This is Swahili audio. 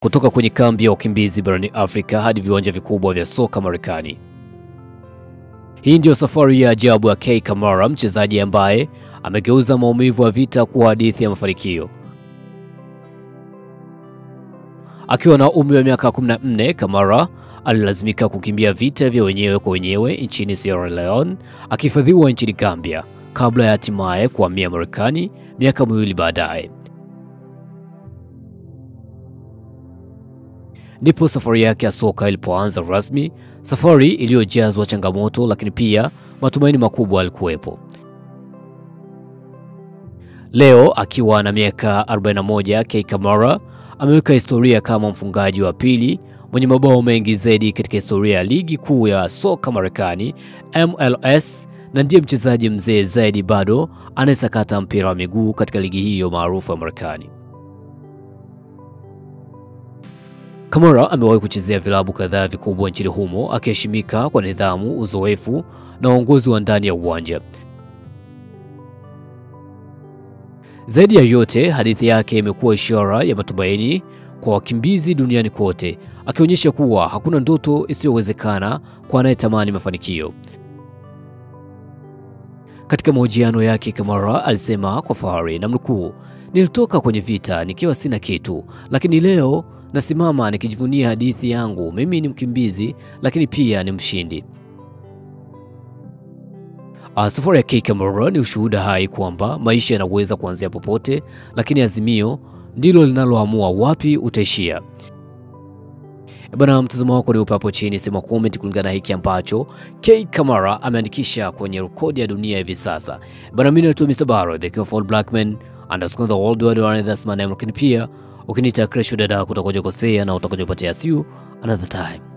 kutoka kwenye kambi ya wakimbizi barani Afrika hadi viwanja vikubwa vya soka Marekani. Hii ndio safari ya ajabu ya K Kamara, mchezaji ambaye amegeuza maumivu ya vita kuwa hadithi ya mafanikio. Akiwa na umri wa miaka 14, Kamara alilazimika kukimbia vita vya wenyewe kwa wenyewe nchini Sierra Leone, akihifadhiwa nchini Gambia kabla ya hatimaye kuhamia Marekani miaka miwili baadaye. Ndipo safari yake ya soka ilipoanza rasmi, safari iliyojazwa changamoto lakini pia matumaini makubwa yalikuwepo. Leo akiwa na miaka 41, K Kamara ameweka historia kama mfungaji wa pili mwenye mabao mengi zaidi katika historia ya ligi kuu ya soka Marekani MLS, na ndiye mchezaji mzee zaidi bado anayesakata mpira wa miguu katika ligi hiyo maarufu ya Marekani. Kamara amewahi kuchezea vilabu kadhaa vikubwa nchini humo, akiheshimika kwa nidhamu, uzoefu na uongozi wa ndani ya uwanja. Zaidi ya yote, hadithi yake imekuwa ishara ya matumaini kwa wakimbizi duniani kote, akionyesha kuwa hakuna ndoto isiyowezekana kwa anayetamani mafanikio. Katika mahojiano yake, Kamara alisema kwa fahari, namnukuu, "Nilitoka kwenye vita nikiwa sina kitu, lakini leo nasimama nikijivunia hadithi yangu. Mimi ni mkimbizi lakini pia ni mshindi." Safari ya K Kamara ni ushuhuda hai kwamba maisha yanaweza kuanzia popote, lakini azimio ndilo linaloamua wapi utaishia. Bwana, mtazamo wako ni upe hapo chini, sema comment kulingana na hiki ambacho K Kamara ameandikisha kwenye rekodi ya dunia hivi sasa. Bwana, mimi ni Mr. Baro, the king of all black men, _ the world wide one, that's my name. Lakini pia ukiniita Crash dada, utakoje kosea na utakoje patia. See you another time.